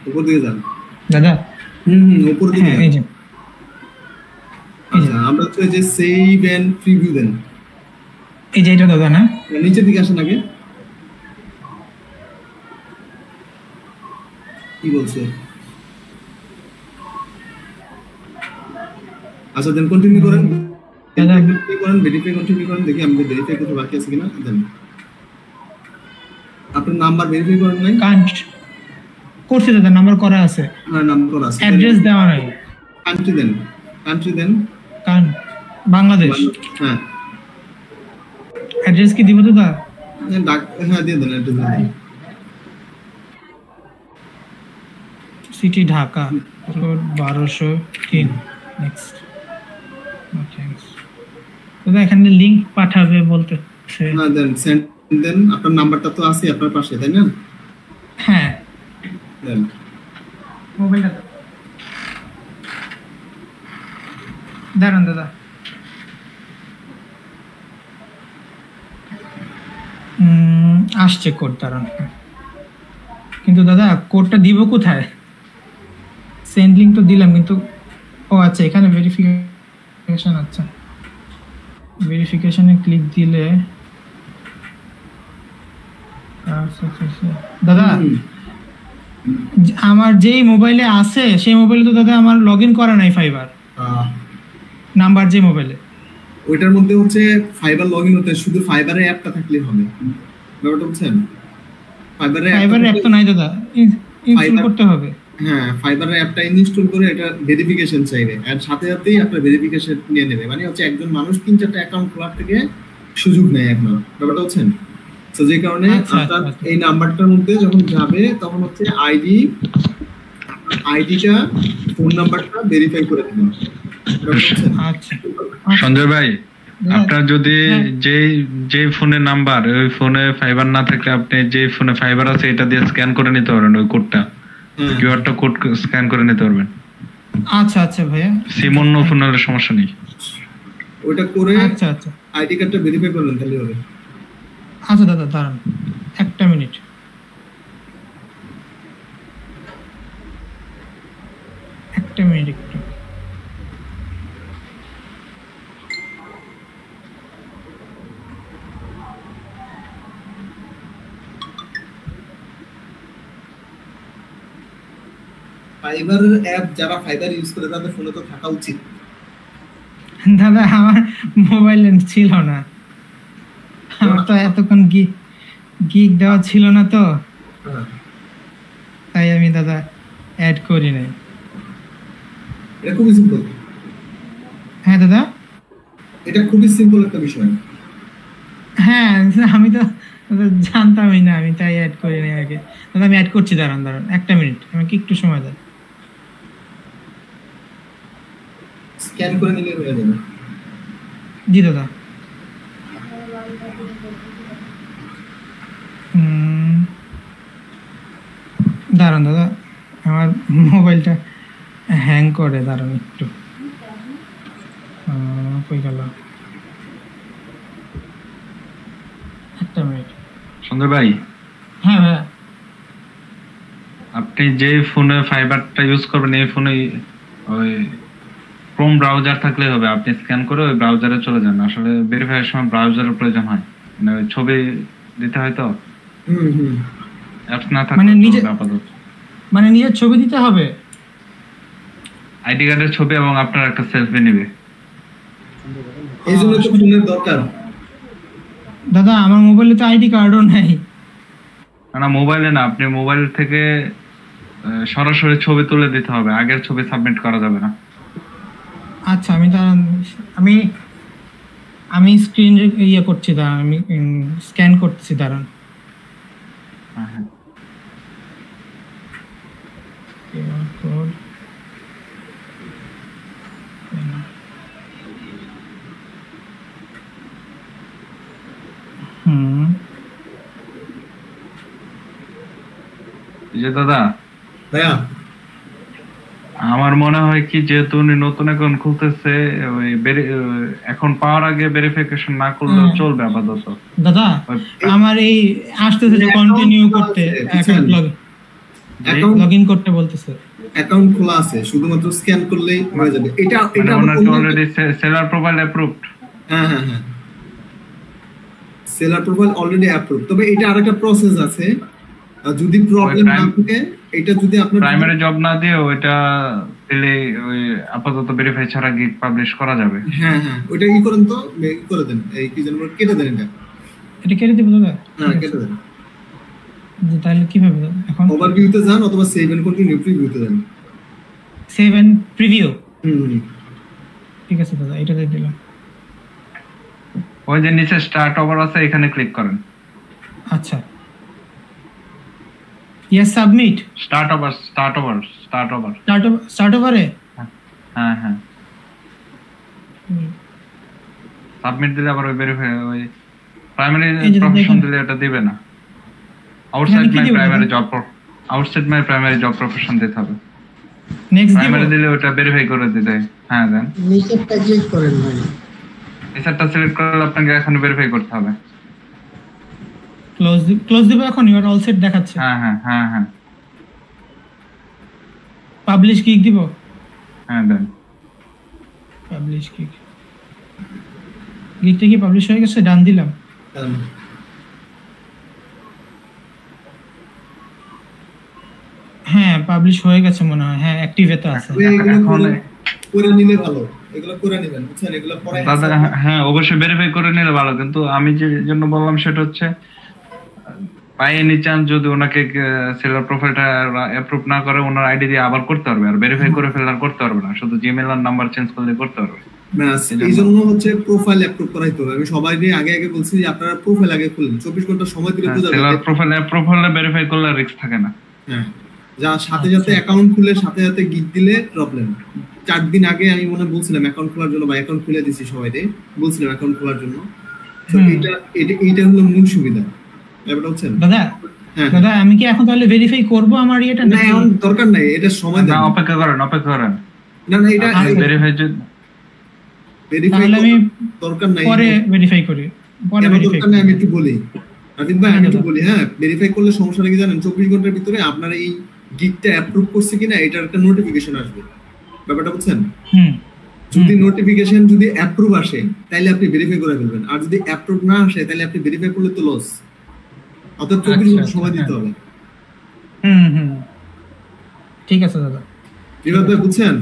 উপর দিকে যান দাদা। উপর দিকে। এই যে আচ্ছা, আমরা তো এই যে সেভ এন্ড প্রিভিউ দেন। এই যে এটা দাদা না, নিচের দিকে আসেন আগে। কি বলছে? আচ্ছা দেন কন্টিনিউ করেন। ভেরিফাই কন্টিনিউ করেন, দেখি আমাদের ভেরিফাই করতে বাকি আছে কিনা। দেন আপনার নাম্বার ভেরিফাই করেন নাই? করছে দাদা, নাম্বার করা আছে। হ্যাঁ নাম্বার করা আছে, অ্যাড্রেস দেওয়া নাই। কান্ট্রি দেন, কান্ট্রি দেন। বাংলাদেশ। হ্যাঁ অ্যাড্রেস কি দিব দাদা? হ্যাঁ দিয়ে দেন অ্যাড্রেস দেন। City Dhaka, road 1203। নেক্সট। দাদা এখানে লিংক পাঠাবে বলতে। হ্যাঁ দেন সেন্ড দেন। আপনার নাম্বারটা তো আছে আপনার পাশে, তাই না? হ্যাঁ দেন মোবাইলটা দাঁড়ান দাদা। আসছে কোড, দাঁড়ান। কিন্তু দাদা কোডটা দিব কোথায়? সেন্ড লিংক তো দিলাম, কিন্তু ও আচ্ছা এখানে ভেরিফিকেশন। আচ্ছা ভেরিফিকেশনে ক্লিক দিলে দাদা আমার যেই মোবাইলে আছে সেই মোবাইলে তো দাদা আমার লগইন করা নাই ফাইবার নাম্বার, যে মোবাইলে ওইটার মধ্যে হচ্ছে ফাইবার লগইন হতে শুধু ফাইবারের অ্যাপটা থাকলেই হবে, ব্যাপারটা বুঝছেন? ফাইবারের অ্যাপ তো নাই দাদা, ইনস্টল করতে হবে। হ্যাঁ ফাইবারের অ্যাপটা ইনস্টল করে এটা ভেরিফিকেশন চাইবে, আর সাথে সাথেই আপনার ভেরিফিকেশন নিয়ে নেবে। মানে হচ্ছে একজন মানুষ 3-4টা অ্যাকাউন্ট খোলার থেকে সুযোগ নেয় এখন, ব্যাপারটা বুঝছেন? তো যে কারণে আপনার এই নাম্বারটার মধ্যে যখন যাবে তখন হচ্ছে আইডিটা ফোন নাম্বারটা ভেরিফাই করে দিবেন। সঞ্জয় ভাই, আপনার যদি যে ফোনের নাম্বার ওই ফোনে ফাইবার না থাকলে আপনি যে ফোনে ফাইবার আছে এটা দিয়ে স্ক্যান করে নিতে পারবেন, ওই কোডটা কিউআরটা কোড স্ক্যান করে নিতে পারবেন। আচ্ছা আচ্ছা ভাইয়া, সিম অন্য ফোনের সমস্যা নেই। ওটা করে আচ্ছা আচ্ছা আইডি কার্ডটা ভেরিফাই করলেন তাহলে হবে। আচ্ছা দাদা দাঁড়ান একটা মিনিট। একটু ফাইবার অ্যাপ যারা ফাইবার ইউজ করে তাদের ফোনে তো থাকা উচিত। দাদা আমার মোবাইলে ছিল না, আমার তো এতক্ষণ গিগ দেওয়া ছিল না তো, তাই আমি দাদা অ্যাড করি নাই। এটা খুবই সিম্পল। হ্যাঁ দাদা এটা খুবই সিম্পল একটা বিষয়। হ্যাঁ আমি তো জানতামই না, আমি তাই অ্যাড করি নাই আগে। দাদা আমি অ্যাড করছি, দাঁড়ান একটা মিনিট, আমাকে একটু সময় দেন। স্ক্যান করে নিলে হয়ে যাবে। জি দাদা। দাঁড়ান দাদা, আমার মোবাইলটা হ্যাং করে, দাঁড়ান একটু। কই গেল? একটা মিনিট। সঞ্জয় ভাই, হ্যাঁ ভাইয়া, আপনি যে ফোনে ফাইবারটা ইউজ করবেন এই ফোনে ওই ক্রোম ব্রাউজার থাকলে হবে, আপনি স্ক্যান করে ওই ব্রাউজারে চলে যান। আসলে ভেরিফাইয়ের সময় ব্রাউজারের প্রয়োজন হয়, মানে ওই ছবি দিতে হয় তো। অ্যাপস না থাকলে মানে নিজের ছবি দিতে হবে, আইডি কার্ডের ছবি এবং আপনার একটা সেলফি নেবে। এই জন্য তো ফোনের দরকার। দাদা আমার মোবাইলে তো আইডি কার্ডও নাই। না মোবাইলে না, আপনি মোবাইল থেকে সরাসরি ছবি তুলে দিতে হবে, আগের ছবি সাবমিট করা যাবে না। আচ্ছা আমি স্ক্রিন ইয়ে করছি, দাঁড়ান আমি স্ক্যান করছি, দাঁড়ান। দাদা ভাইয়া আমার মনে হয় কি, যেহেতু উনি নতুন অ্যাকাউন্ট খুলতেছে, ওই এখন পাওয়ার আগে ভেরিফিকেশন না করলেও চলবে আপাতত। দাদা আমার এই আসতেছে যে কন্টিনিউ করতে অ্যাকাউন্ট লগইন করতে বলতেছে। অ্যাকাউন্ট খোলা আছে, শুধুমাত্র স্ক্যান করলেই হয়ে যাবে। এটা মানে ওনার কি অলরেডি সেলার প্রোফাইল অ্যাপ্রুভড? হ্যাঁ হ্যাঁ হ্যাঁ, সেলার প্রোফাইল অলরেডি অ্যাপ্রুভ। তবে এটা আরেকটা প্রসেস আছে, যদি প্রবলেম না থাকে, এটা যদি আপনার প্রাইমারি জব না দিয়ে ওইটা দিলে ওই আপাতত ভেরিফাই ছাড়া গিগ পাবলিশ করা যাবে। হ্যাঁ হ্যাঁ, ওইটা কি করেন তো, করে দেন, এই কি জানেন কেটে দেন, এটা কেটে দিব দাদা। হ্যাঁ কেটে দেন। তাহলে কিভাবে দাদা? এখন ওভারভিউতে যান অথবা সেভ এন্ড কন্টিনিউ প্রিভিউতে যান। সেভ এন্ড প্রিভিউ, হুম ঠিক আছে দাদা, এটা দিয়ে দিলাম। ওই যে নিচে স্টার্ট ওভার আছে, এখানে ক্লিক করেন। আচ্ছা, yes submit. Start over start ওভারে হ্যাঁ হ্যাঁ, সাবমিট দিলে আবার ওই ভেরিফাই, ওই প্রাইমারি প্রফেশন দিলে এটা দিবে না। আউটসাইড মাই প্রাইমারি জব প্রফেশন দিতে হবে। নেক্সট প্রাইমারি দিলে ওটা ভেরিফাই করে দিতে। হ্যাঁ দেন, নিচেরটা ক্লিক করেন ভাই। নিচেরটা সিলেক্ট করলে আপনাকে এখন ভেরিফাই করতে হবে। ক্লোজ দিব এখন। ইউ আর অল সেট দেখাচ্ছে। হ্যাঁ হ্যাঁ হ্যাঁ হ্যাঁ, পাবলিশ ক্লিক দিব। হ্যাঁ দেন, পাবলিশ ক্লিক, গিকটা কি পাবলিশ হয়ে গেছে? ডান দিলাম। হ্যাঁ পাবলিশ হয়ে গেছে মনে হয়। হ্যাঁ অ্যাক্টিভে তো আছে। এখন করে নিলে ভালো, এগুলো করে নেবেন, বুঝছেন? এগুলো পরে দাদা হ্যাঁ অবশ্যই ভেরিফাই করে নিলে ভালো, কিন্তু আমি যে জন্য বললাম সেটা হচ্ছে বাই এনি চান্স যদি ওনাকে সেলার প্রোফাইলটা অ্যাপ্রুভ না করে ওনার আইডি দিয়ে আবার করতে পারবে, আর ভেরিফাই করে ফেললে আর করতে পারবে না, শুধু জিমেইল আর নাম্বার চেঞ্জ করলে করতে পারবে। এই জন্য হচ্ছে প্রোফাইল অ্যাপ্রুভ করাইতে হবে। আমি সবাইকে আগে বলছি যে আপনারা প্রোফাইল আগে খুলুন, 24 ঘন্টা সময় দিলে তো যাবে। সেলার প্রোফাইল অ্যাপ্রুভ হলে ভেরিফাই করলে রিস্ক থাকে না। হ্যাঁ, যা সাথে সাথে অ্যাকাউন্ট খুলে সাথে সাথে গিগ দিলে প্রবলেম। 4 দিন আগে আমি মনে বলছিলাম অ্যাকাউন্ট খোলার জন্য, বা অ্যাকাউন্ট খুলে দিছি সবাইকে, বলছিলাম অ্যাকাউন্ট খোলার জন্য। তো এটা হলো মূল সুবিধা। ব্যাপারটা হচ্ছে দাদা আমি কি এখন তাহলে ভেরিফাই করব আমার এটা? না এখন দরকার নাই, এটা সময় দেন, অপেক্ষা করেন। না না এটা ভেরিফাই আমি দরকার নাই, পরে ভেরিফাই করি। পরে ভেরিফাই দরকার নাই, আমি একটু বলি রাজীব ভাই, আমি একটু বলি। হ্যাঁ, ভেরিফাই করলে সমস্যাটা কি জানেন? 24 ঘন্টার ভিতরে আপনার এই গিগটা অ্যাপ্রুভ করছে কিনা এটার একটা নোটিফিকেশন আসবে। ব্যাপারটা বুঝছেন? যদি নোটিফিকেশন যদি অ্যাপ্রুভ আসে তাহলে আপনি ভেরিফাই করে ফেলবেন, আর যদি অ্যাপ্রুভ না আসে তাহলে আপনি ভেরিফাই করলে তো লস। অতএব 24 ঘন্টা সময় দিতে হবে। ঠিক আছে দাদা। বিভাগ ভাই বুঝছেন?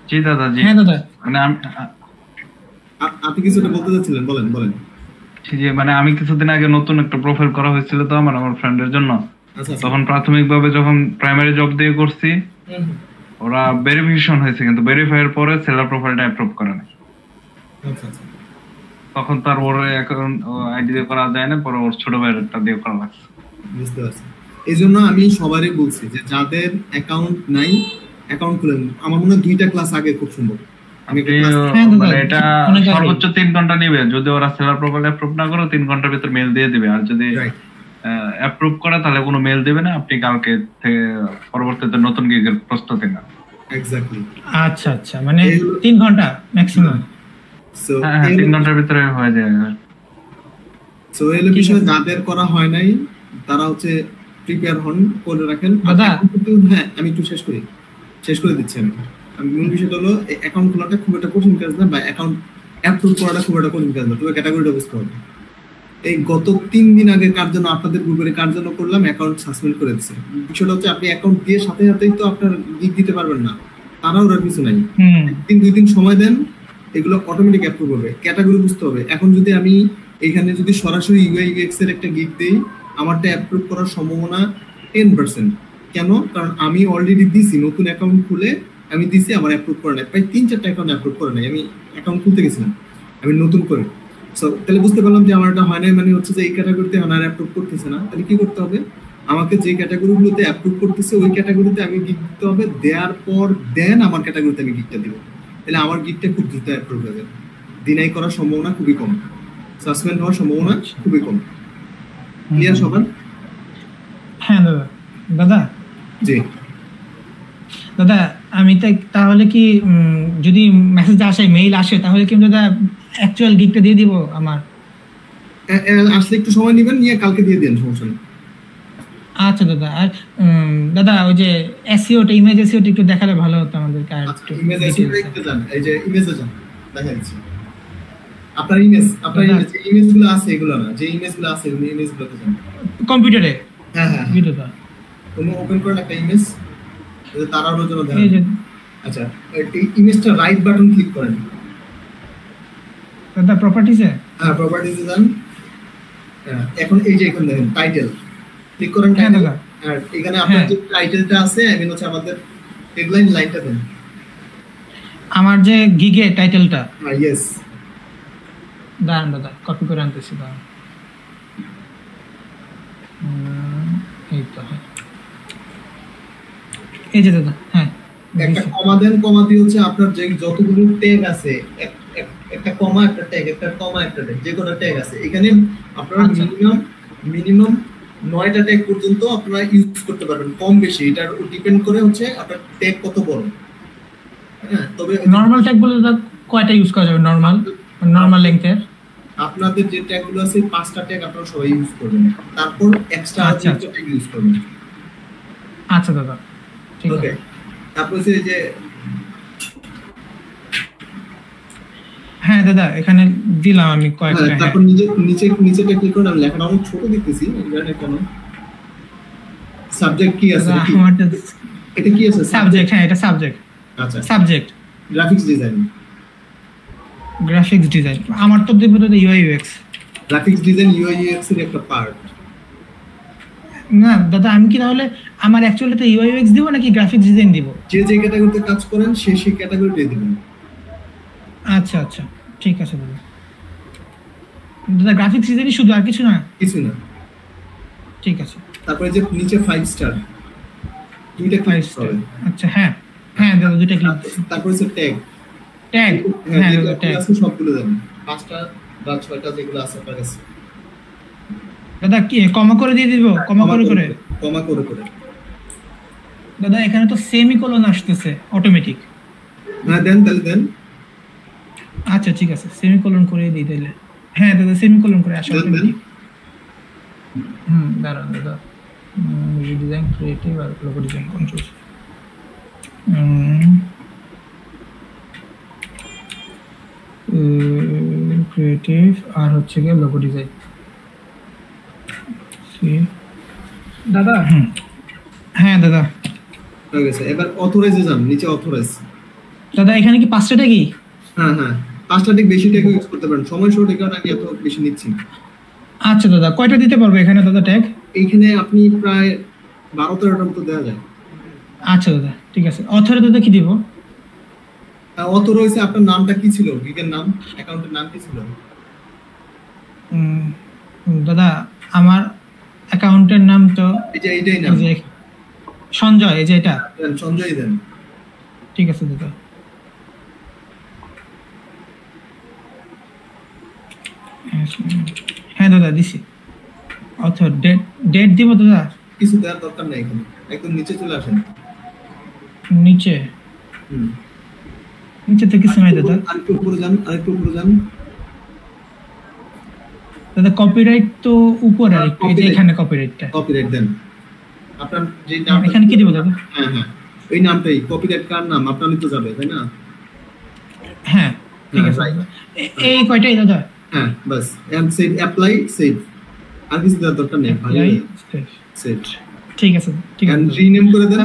জি দাদা জি। হ্যাঁ দাদা, মানে আপনি কিছু বলতে যাচ্ছিলেন, বলেন। জি মানে আমি কিছুদিন আগে নতুন একটা প্রোফাইল করা হয়েছিল তো আমার ফ্রেন্ডের জন্য। তখন প্রাথমিকভাবে যখন প্রাইমারি জব দিয়ে করছি, ওরা ভেরিফিকেশন হয়েছে, কিন্তু ভেরিফাইয়ের পরে সেলার প্রোফাইলটা অ্যাপ্রুভ করে না। তখন তার ওর অ্যাকাউন্ট আইডি দিয়ে করা যায় না, পরে ওর ছোট ভাইয়েরটা দিয়ে করা লাগছে। বুঝতে পারছি। এই জন্য আমি সবারই বলছি যে যাদের অ্যাকাউন্ট নাই অ্যাকাউন্ট খুলেন। আমার মনে হয় 2টা ক্লাস আগে খুব সম্ভব মানে এটা সর্বোচ্চ 3 ঘন্টা নেবে, যদি ওরা সেলার প্রোফাইল অ্যাপ্রুভ না করে 3 ঘন্টার ভিতর মেল দিয়ে দিবে, আর যদি অ্যাপ্রুভ করে তাহলে কোনো মেল দিবে না। আপনি কালকে থেকে পরবর্তীতে নতুন গিগের প্রস্তুতি নেন। এক্স্যাক্টলি। আচ্ছা মানে 3 ঘন্টা ম্যাক্সিমাম। হ্যাঁ 3 ঘন্টার ভিতরে হয়ে যায়। সো এই বিষয় যাদের করা হয় নাই তারা হচ্ছে প্রিপেয়ার হন, করে রাখেন। হ্যাঁ আমি একটু শেষ করে দিচ্ছি। আমি মূল বিষয়টা হলো অ্যাকাউন্ট খোলাটা খুব একটা কঠিন কাজ না, বা অ্যাকাউন্ট অ্যাপ্রুভ করাটা খুব একটা কঠিন কাজ না, তবে ক্যাটাগরিটা বুঝতে হবে। এই গত 3 দিন আগে কার জন্য আপনাদের গ্রুপে কার জন্য করলাম অ্যাকাউন্ট সাসপেন্ড করে দিচ্ছে। বিষয়টা হচ্ছে আপনি অ্যাকাউন্ট দিয়ে সাথে সাথেই তো আপনার গিগ দিতে পারবেন না, তারাও ওরা কিছু নাই। 1-2 দিন সময় দেন, এগুলো অটোমেটিক অ্যাপ্রুভ হবে। ক্যাটাগরি বুঝতে হবে। এখন যদি আমি এখানে যদি সরাসরি ইউআই ইউএক্স এর একটা গিগ দেই, আমারটা অ্যাপ্রুভ করার সম্ভাবনা 10%। কেন? কারণ আমি অলরেডি দিছি, নতুন অ্যাকাউন্ট খুলে আমি দিছি, আমার অ্যাপ্রুভ করে নাই। প্রায় 3-4টা অ্যাকাউন্ট অ্যাপ্রুভ করে নাই। আমি অ্যাকাউন্ট খুলতে গেছিলাম, আমি নতুন করে। সো তাহলে বুঝতে পারলাম যে আমার এটা হয় নাই, মানে হচ্ছে যে এই ক্যাটাগরিতে আমার অ্যাপ্রুভ করতেছে না। তাহলে কি করতে হবে? আমাকে যে ক্যাটাগরিগুলোতে অ্যাপ্রুভ করতেছে ওই ক্যাটাগরিতে আমি গিগ দিতে হবে। দেওয়ার পর দেন আমার ক্যাটাগরিতে আমি গিগটা দিব। তাহলে আমার গিগটা খুব দ্রুত অ্যাপ্রুভ হয়ে যাবে। ডিনাই করার সম্ভাবনা খুবই কম, সাসপেন্ড হওয়ার সম্ভাবনা খুবই কম। ক্লিয়ার সবার? হ্যাঁ দাদা জি দাদা, আমি তাহলে কি যদি মেসেজ আসে, মেইল আসে, তাহলে কি দাদা অ্যাকচুয়াল গিগটা দিয়ে দিব আমার? আসলে একটু সময় নেবেন, নিয়ে কালকে দিয়ে দেন, সমস্যা নেই। আচ্ছা দাদা। আর দাদা ওই যে এসইওটা, ইমেজ এসইওটা একটু দেখালে ভালো হতো আমাদেরকে। আর আচ্ছা, একটু ইমেজ details এ। দেখতে যান, এই যে ইমেজে যান, দেখা যাচ্ছে আপনার ইমেজ, যে ইমেজগুলো আছে এগুলো না, যে ইমেজগুলো আছে ওই ইমেজগুলোতে যান কম্পিউটারে হ্যাঁ হ্যাঁ ভিডিওটা তুমি ওপেন করেন একটা ইমেজ, তারারও জন্য এই যে দেখেন। আচ্ছা, এই ইমেজটা রাইট বাটন ক্লিক করেন। দাদা প্রপার্টিজে, হ্যাঁ প্রপার্টিজে যান। এখন এই যে এখানে দেখেন টাইটেল, ক্লিক করেন হ্যাঁ টাইটেল। দাদা। আর এখানে আপনার হ্যাঁ। যে টাইটেলটা আছে আই মিন হচ্ছে আমাদের হেডলাইন লাইনটা দেন। আমার যে গিগে টাইটেলটা, হ্যাঁ ইয়েস, দাঁড়ান দাদা কপি করে আনতেছি, দাঁড়ান। এই তো হ্যাঁ। এই যে দাদা, হ্যাঁ একটা কমা দেন, কমা দিয়ে হচ্ছে আপনার যে যতগুলো ট্যাগ আছে একটা কমা একটা ট্যাগ, একটা কমা একটা ট্যাগ, যে কোনো ট্যাগ আছে এখানে আপনারা আচ্ছা। মিনিমাম 9টা ট্যাগ পর্যন্ত আপনারা ইউজ করতে পারবেন, কম বেশি এটা ডিপেন্ড করে হচ্ছে আপনার ট্যাগ কত বড়। হ্যাঁ, তবে নরমাল ট্যাগগুলো দাদা কয়টা ইউজ করা যাবে? নরমাল লেংথের আপনাদের যে ট্যাগগুলো আছে 5টা ট্যাগ আপনারা সবাই ইউজ করবেন, তারপর এক্সট্রা আচ্ছা, আচ্ছা ট্যাগ ইউজ করবেন। আচ্ছা দাদা ঠিক ওকে, আছে। তারপর হচ্ছে যে হ্যাঁ দাদা এখানে দিলাম আমি কয়েকটা। হ্যাঁ তারপর নিচেটা ক্লিক করুন। আমি লেখাটা অনেক ছোট দেখতেছি, জানেন কেন? সাবজেক্ট কি আছে? দাদা, আমারটা এটা কি আছে? সাবজেক্ট। হ্যাঁ এটা সাবজেক্ট। আচ্ছা, subject graphics design. Graphics design আমার তো দিব দাদা UI UX. Graphics design UI UX এর একটা পার্ট। না দাদা আমি কি তাহলে আমার অ্যাকচুয়ালি তো ইউআই ইউএক্স দিব নাকি গ্রাফিক্স ডিজাইন দিব? যে ক্যাটাগরিতে কাজ করেন সেই ক্যাটাগরিতে দিবেন। আচ্ছা আচ্ছা ঠিক আছে দাদা। দাদা গ্রাফিক্স ডিজাইনই শুধু, আর কিছু না? কিছু না। ঠিক আছে। তারপরে যে নিচে 5 স্টার, দুইটা 5 স্টার। আচ্ছা হ্যাঁ হ্যাঁ দাদা দুইটা ক্লিক। তারপরে হচ্ছে ট্যাগ। ট্যাগ, হ্যাঁ দাদা ট্যাগ আছে সবগুলো দেন, 5টা বা 6টা যেগুলো আছে আপনার কাছে। দাদা কি কমা করে দিয়ে দিব? কমা করে কমা করে দাদা এখানে তো সেমিকোলন আসতেছে অটোমেটিক। হ্যাঁ দেন, তাহলে দেন। আচ্ছা ঠিক আছে, সেমিকোলন করে দিই তাহলে। হ্যাঁ দাদা সেমিকোলন করে আসা অটোমেটিক। দাঁড়ান দাদা, ডিজাইন ক্রিয়েটিভ আর লোগো ডিজাইন কন্ট্রোল। ক্রিয়েটিভ আর হচ্ছে গিয়ে লোগো ডিজাইন। দাদা হ্যাঁ দাদা হয়ে গেছে। এবার অথরাইজে যান, নিচে অথরাইজ। দাদা এখানে কি 5টা ট্যাগই? হ্যাঁ 5টা ট্যাগ, বেশি ট্যাগ ইউজ করতে পারেন, সময় শর্ট এই কারণে আমি এত বেশি নিচ্ছি। আচ্ছা দাদা কয়টা দিতে পারবো এখানে দাদা ট্যাগ? এইখানে আপনি প্রায় 12-13টার মতো দেওয়া যায়। আচ্ছা দাদা ঠিক আছে। অথরে দাদা কি দিব? অথরাইজে আপনার নামটা কি ছিল? গিগের নাম, অ্যাকাউন্টের নাম কি ছিল? দাদা আমার অ্যাকাউন্টের নাম তো এইটাই নাম, সঞ্জয়। এই যে এটা সঞ্জয় দেন। ঠিক আছে দাদা। হ্যাঁ দাদা দিছি। অথর ডেট দিব দাদা? কিছু দেওয়ার দরকার নেই, এখানে একদম নিচে চলে আসেন। নিচে তো কিছু নাই দাদা। আরেকটু উপরে যান। দাদা কপিরাইট তো উপরে আরেকটু, এই যে এখানে কপিরাইটটা। কপিরাইট দেন। আপনার যে নাম, এখানে কি দিব দাদা? হ্যাঁ এই নামটাই। কপিরাইট কার নাম? আপনারই তো যাবে, তাই না? হ্যাঁ ঠিক আছে। এই কয়টাই দাদা? হ্যাঁ বাস। And save, apply, save. আর কিছু দেওয়ার দরকার নেই, ভাই। সেভ। ঠিক আছে ঠিক আছে। এন্ড রিনেম করে দেন,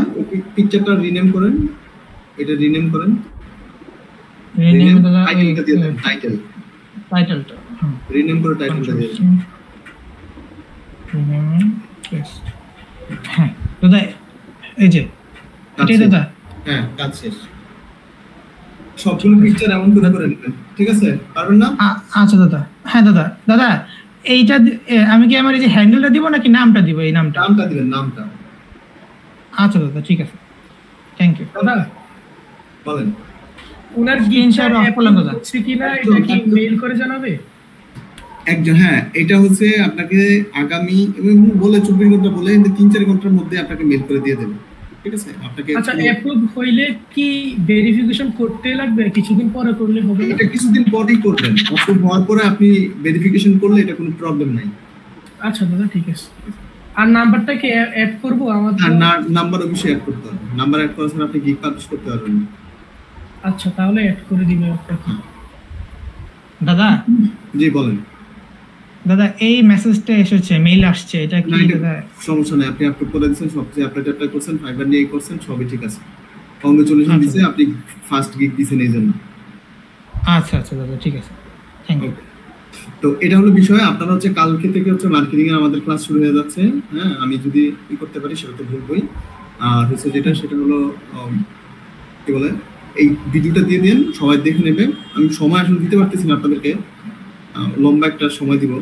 পিকচারটা রিনেম করেন, এটা রিনেম করেন। রিনেম দাদা টাইটেলটা দিয়ে দেন, টাইটেলটা রিনেম করে টাইটেলটা দিয়ে দেন। হ্যাঁ দাদা এই যে এটাই দাদা। হ্যাঁ কাজ শেষ। সবগুলো পিকচার এমন করে নেবেন, ঠিক আছে? পারবেন না? আচ্ছা দাদা। হ্যাঁ দাদা এইটা আমি কি আমার এই যে হ্যান্ডেলটা দিব নাকি নামটা দিব? এই নামটা দিবেন, নামটা। আচ্ছা দাদা ঠিক আছে, থ্যাংক ইউ দাদা। বলেন উনার স্ক্রিনশট অফ করলাম দাদা। হচ্ছে কিনা এটা কি মেইল করে জানাবে একজন? হ্যাঁ এটা হচ্ছে আপনাকে আগামী বলে 24 ঘন্টা বলে 3-4 ঘন্টার মধ্যে আপনাকে মেইল করে দিয়ে দেবে। ঠিক আছে? আপনাকে আচ্ছা, অ্যাপ্রুভ হইলে কি ভেরিফিকেশন করতে লাগবে, কিছুদিন পরে করলে হবে না? এটা কিছুদিন পরেই করবেন। অ্যাপ্রুভ হওয়ার পরে আপনি ভেরিফিকেশন করলে এটা কোনো প্রবলেম নাই। আচ্ছা দাদা, ঠিক আছে। আর নাম্বারটা কি অ্যাড করব আমার? আর নাম্বার অবশ্যই অ্যাড করতে হবে। নাম্বার অ্যাড করার সময় আপনি গিগ পাবলিশ করতে পারবেন না। আচ্ছা, তাহলে অ্যাড করে দিবে আপনাকে। দাদা জি বলেন। দাদা এই মেসেজটা এসেছে, মেইল আসছে, এটা কি দাদা? সমস্যা নেই, আপনি অ্যাপ্রুভ করে দিয়েছেন, সবচেয়ে অ্যাপ্লাই করছেন, ফাইবার নিয়ে করছেন, সবই ঠিক আছে। কংগ্রেচুলেশন দিছে, আপনি ফার্স্ট গিগ দিছেন এই জন্য। আচ্ছা আচ্ছা দাদা, ঠিক আছে, থ্যাংক ইউ। তো এটা হলো বিষয়। আপনারা হচ্ছে কালকে থেকে হচ্ছে মার্কেটিং এর আমাদের ক্লাস শুরু হয়ে যাচ্ছে। হ্যাঁ, আমি যদি ই করতে পারি সেটা তো বলবোই। আর হচ্ছে সেটা হলো কি বলে, এই ভিডিওটা দিয়ে দিন, সবাই দেখে নেবে। আমি সময় আসলে দিতে পারতেছি না আপনাদেরকে, লম্বা একটা সময় দিব।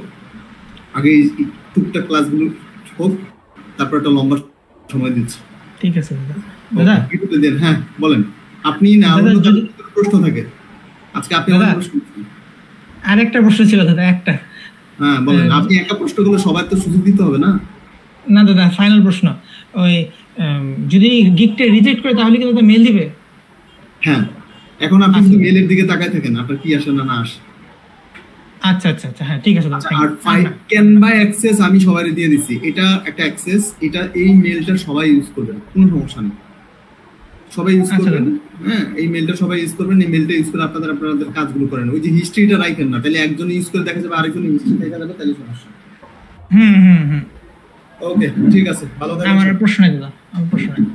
আগে এই টুকটাক ক্লাসগুলো হোক, তারপর একটা লম্বা সময় দিচ্ছি। ঠিক আছে দাদা। দাদা ভিডিওটা দেন। হ্যাঁ বলেন। আপনি না প্রশ্ন থাকে আজকে, আপনি আমার প্রশ্ন। আরেকটা প্রশ্ন ছিল দাদা, একটা। হ্যাঁ বলেন। আপনি একটা প্রশ্ন করলে সবাই তো সুযোগ দিতে হবে না? না দাদা, ফাইনাল প্রশ্ন। ওই যদি গিগটা রিজেক্ট করে তাহলে কি দাদা মেল দিবে? হ্যাঁ, এখন আপনি শুধু মেলের দিকে তাকায় থাকেন, আপনার কি আসে না আসে। আচ্ছা আচ্ছা আচ্ছা, হ্যাঁ ঠিক আছে দাদা। আর ক্যানভা অ্যাক্সেস আমি সবাইকে দিয়ে দিচ্ছি। এটা একটা অ্যাক্সেস, এটা এই মেলটা সবাই ইউজ করবেন, কোনো সমস্যা নেই, সবাই ইউজ করবেন। হ্যাঁ, এই মেলটা সবাই ইউজ করবেন। এই মেলটা ইউজ করে আপনাদের কাজগুলো করেন। ওই যে হিস্ট্রিটা রাখেন না, তাহলে একজন ইউজ করে দেখা যাবে আরেকজন হিস্ট্রি দেখা যাবে, তাহলে সমস্যা। ওকে, ঠিক আছে, ভালো থাকবেন। আমার প্রশ্ন নেই দাদা, আমার প্রশ্ন নেই।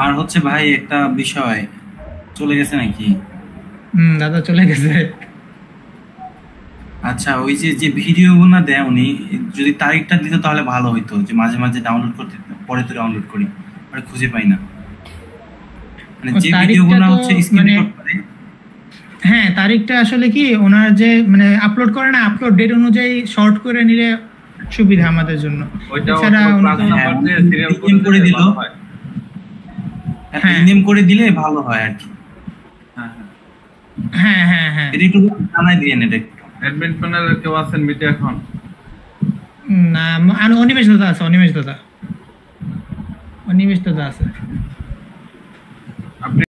আর হচ্ছে ভাই একটা বিষয়, চলে গেছে নাকি? দাদা চলে গেছে। আচ্ছা, ওই যে ভিডিওগুলো দেয় উনি, যদি তারিখটা দিত তাহলে ভালো হইতো, যে মাঝে মাঝে ডাউনলোড করতে, পরে তো ডাউনলোড করি, পরে খুঁজে পাই না। মানে যে ভিডিওগুলো হচ্ছে স্ক্রিনশট করে। হ্যাঁ, তারিখটা আসলে কি ওনার যে মানে আপলোড করে না, আপলোড ডেট অনুযায়ী শর্ট করে নিলে সুবিধা আমাদের জন্য। এছাড়া নেম করে দিল, হ্যাঁ নেম করে দিলে ভালো হয় আর কি। হ্যাঁ হ্যাঁ হ্যাঁ, এটা একটু জানাই দিয়েন। এটা অ্যাডমিন প্যানেলের কেউ আছেন মিটে এখন? না, অনিমেষ দাদা আছে, অনিমেষ দাদা আছে।